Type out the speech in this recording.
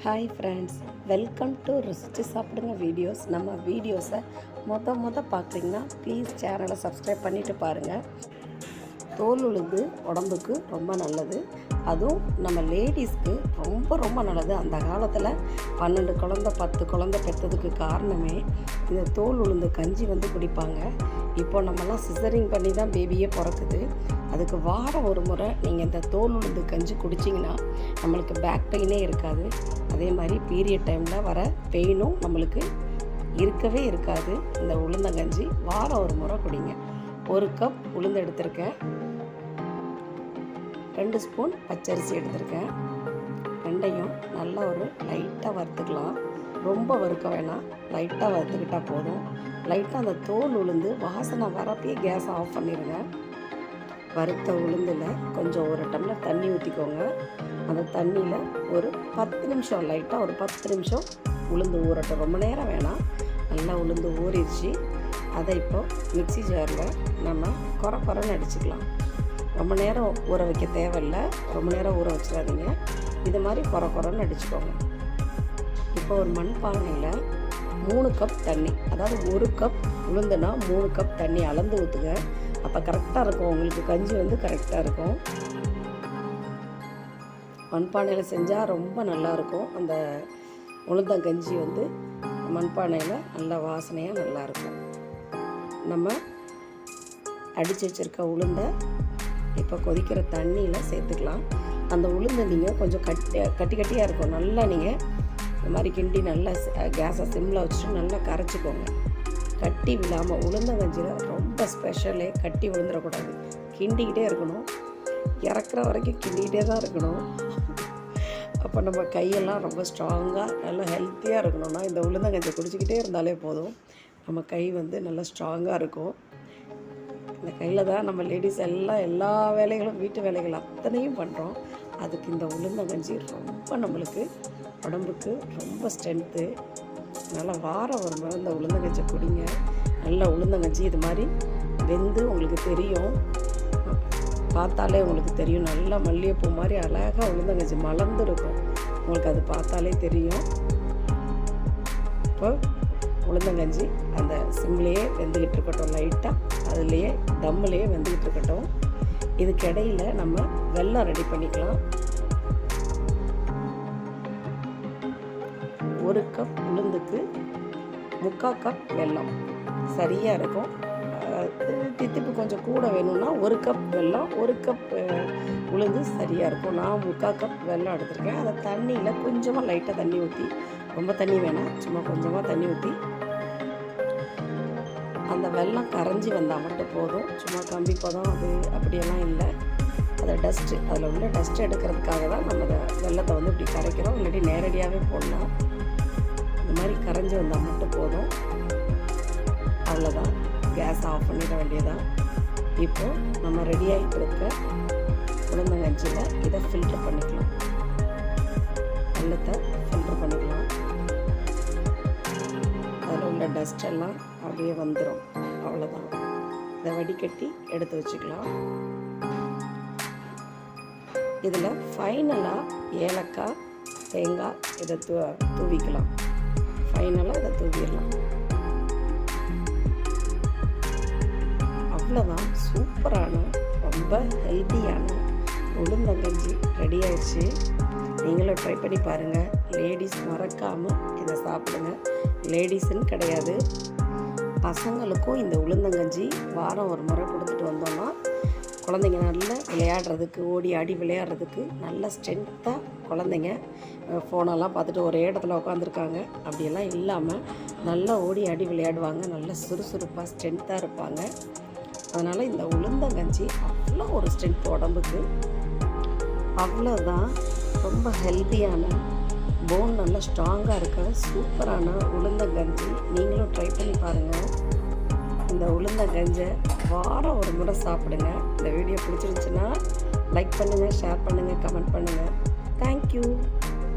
Hi friends, welcome to ருசிச்சு சாப்பிடுங்க videos. நம்ம வீடியோஸை மொத பார்க்குறீங்கன்னா ப்ளீஸ் சேனலை சப்ஸ்கிரைப் பண்ணிவிட்டு பாருங்கள். தோல் உளுந்து உடம்புக்கு ரொம்ப நல்லது. அதுவும் நம்ம லேடிஸ்க்கு ரொம்ப நல்லது. அந்த காலத்தில் 12 குழந்தை 10 குழந்தை பெற்றதுக்கு காரணமே இந்த தோல் உளுந்து கஞ்சி குடிப்பாங்க. இப்போ நம்மலாம் சிசரிங் பண்ணி தான் பேபியே பிறக்குது. அதுக்கு வாரம் ஒரு முறை நீங்கள் இந்த தோல் உளுந்து கஞ்சி குடிச்சிங்கன்னா நம்மளுக்கு பேக் பெயினே இருக்காது. அதே மாதிரி பீரியட் டைமில் வர பெயினும் நம்மளுக்கு இருக்கவே இருக்காது. இந்த உளுந்தங்கஞ்சி வாரம் ஒரு முறை குடிங்க. 1 கப் உளுந்து எடுத்திருக்கேன், 2 ஸ்பூன் பச்சரிசி எடுத்திருக்கேன். ரெண்டையும் நல்லா ஒரு லைட்டாக வறுத்துக்கலாம். ரொம்ப வறுக்க வேணாம், லைட்டாக வறுத்துக்கிட்டால் போதும். லைட்டாக அந்த தோல் உளுந்து வாசனை வரப்பே கேஸை ஆஃப் பண்ணிடுங்க. வறுத்த உளுந்தில் கொஞ்சம் 1 டம்ளர் தண்ணி ஊற்றிக்கோங்க. அந்த தண்ணியில் ஒரு 10 நிமிஷம் லைட்டாக ஒரு 10 நிமிஷம் உளுந்து ஊறட்டும். ரொம்ப நேரம் வேணாம், நல்லா உளுந்து ஊறிடுச்சு. அதை இப்போ மிக்ஸி ஜாரில் நம்ம குறைன்னு அடிச்சுக்கலாம். ரொம்ப நேரம் ஊற வைக்க தேவையில்லை, ரொம்ப நேரம் ஊற வச்சிடாதீங்க. இது மாதிரி குறைன்னு அடிச்சுக்கோங்க. இப்போ ஒரு மண்பானையில் 3 கப் தண்ணி, அதாவது 1 கப் உளுந்துனா 3 கப் தண்ணி அளந்து ஊற்றுங்க. அப்போ கரெக்டாக இருக்கும், உங்களுக்கு கஞ்சி கரெக்டாக இருக்கும். மண்பானையில் செஞ்சால் ரொம்ப நல்லாயிருக்கும். அந்த உளுந்தங்கஞ்சி மண்பானையில் நல்லா வாசனையாக நல்லாயிருக்கும். நம்ம அடித்து வச்சுருக்க உளுந்தை இப்போ கொதிக்கிற தண்ணியில் சேர்த்துக்கலாம். அந்த உளுந்தை நீங்கள் கொஞ்சம் கட்டியாக இருக்கும். நல்லா நீங்கள் இந்த மாதிரி கிண்டி நல்லா கேஸை சிம்மில் வச்சுட்டு நல்லா கரைச்சிக்கோங்க. கட்டி விழாமல், உளுந்தங்கஞ்சியில் ரொம்ப ஸ்பெஷலே கட்டி விழுந்துடக்கூடாது. கிண்டிக்கிட்டே இருக்கணும், இறக்குற வரைக்கும் கிண்டிக்கிட்டே தான் இருக்கணும். அப்போ நம்ம கையெல்லாம் ரொம்ப ஸ்ட்ராங்காக நல்லா ஹெல்த்தியாக இருக்கணும்னா இந்த உளுந்தங்கஞ்சி குடிச்சிக்கிட்டே இருந்தாலே போதும். நம்ம கை நல்லா ஸ்ட்ராங்காக இருக்கும். இந்த கையில் தான் நம்ம லேடிஸ் எல்லா வேலைகளும், வீட்டு வேலைகள் அத்தனையும் பண்ணுறோம். அதுக்கு இந்த உளுந்தங்கஞ்சி ரொம்ப நம்மளுக்கு உடம்புக்கு ரொம்ப ஸ்ட்ரென்த்து. அதனால் வாரம் ஒரு முறை இந்த உளுந்தங்கஞ்சி குடிங்க. நல்ல உளுந்தங்கஞ்சி இது மாதிரி வெந்து உங்களுக்கு தெரியும், பார்த்தாலே உங்களுக்கு தெரியும். நல்லா மல்லிகைப்பூ மாதிரி அழகாக உளுந்தங்கஞ்சி மலர்ந்துருக்கும், உங்களுக்கு அது பார்த்தாலே தெரியும். இப்போ உளுந்தங்கஞ்சி அந்த சிம்லேயே வெந்துக்கிட்டு இருக்கட்டும், லைட்டாக அதுலேயே தம்முலேயே வெந்துக்கிட்டு இருக்கட்டும். இதுக்கு இடையில் நம்ம வெல்லம் ரெடி பண்ணிக்கலாம். 1 கப் உளுந்துக்கு 3/4 கப் வெல்லம் சரியாக இருக்கும். தித்திப்பு கொஞ்சம் கூட வேணும்னா 1 கப் வெல்லம், 1 கப் உளுந்து சரியாக இருக்கும். நான் 3/4 கப் வெல்லம் எடுத்திருக்கேன். அதை தண்ணியில் கொஞ்சமாக லைட்டாக தண்ணி ஊற்றி, ரொம்ப தண்ணி வேணாம், சும்மா கொஞ்சமாக தண்ணி ஊற்றி அந்த வெல்லம் கரைஞ்சி வந்தால் மட்டும் போதும். சும்மா கம்பி பதம் அது அப்படியெல்லாம் இல்லை. அதை அதில் உள்ள டஸ்ட்டு எடுக்கிறதுக்காக தான் நம்ம அதை வெல்லத்தை இப்படி கரைக்கிறோம். இல்லாட்டி நேரடியாகவே போடலாம். இந்த மாதிரி கரைஞ்சி வந்தால் மட்டும் போதும். அவ்வளோதான், கேஸ் ஆஃப் பண்ணிட வேண்டியதான். இப்போது நம்ம ரெடி ஆகிட்டு இருக்க உளுந்தங்கஞ்சியில் இதை ஃபில்ட்ரு பண்ணிக்கலாம். வெல்லத்தை ஃபில்ட்ரு பண்ணிக்கலாம். அதில் உள்ள டஸ்டெல்லாம் அப்படியே வந்துடும். அவ்வளோதான், இதை வடிகட்டி எடுத்து வச்சுக்கலாம். இதில் ஃபைனலாக ஏலக்காய், தேங்காய் இதை தூவிக்கலாம். ஃபைனலாக இதை தூவிடலாம். அவ்வளோதான், சூப்பரான ரொம்ப ஹெல்த்தியான உளுந்தங்கஞ்சி ரெடி ஆயிடுச்சு. நீங்களும் ட்ரை பண்ணி பாருங்கள். லேடிஸ் மறக்காமல் இதை சாப்பிடுங்க. லேடிஸுன்னு கிடையாது, பசங்களுக்கும் இந்த உளுந்தங்கஞ்சி வாரம் ஒரு முறை கொடுத்துட்டு வந்தோம்னா குழந்தைங்க நல்லா விளையாடுறதுக்கு, ஓடி ஆடி விளையாடுறதுக்கு நல்ல ஸ்ட்ரென்த்தாக குழந்தைங்க ஃபோனெல்லாம் பார்த்துட்டு ஒரே இடத்துல உட்காந்துருக்காங்க அப்படியெல்லாம் இல்லாமல் நல்லா ஓடி ஆடி விளையாடுவாங்க. நல்லா சுறுசுறுப்பாக ஸ்ட்ரென்த்தாக இருப்பாங்க. அதனால் இந்த உளுந்தங்கஞ்சி அவ்வளோ ஒரு ஸ்ட்ரென்த் உடம்புக்கு. அவ்வளோதான், ரொம்ப ஹெல்த்தியான, போன் நல்லா ஸ்ட்ராங்காக இருக்க சூப்பரான உளுந்தங்கஞ்சி. நீங்களும் ட்ரை பண்ணி பாருங்கள். இந்த உளுந்தங்கஞ்சை வாரம் ஒரு முறை சாப்பிடுங்க. இந்த வீடியோ பிடிச்சிருந்துச்சுன்னா லைக் பண்ணுங்கள், ஷேர் பண்ணுங்கள், கமெண்ட் பண்ணுங்கள். தேங்க்யூ.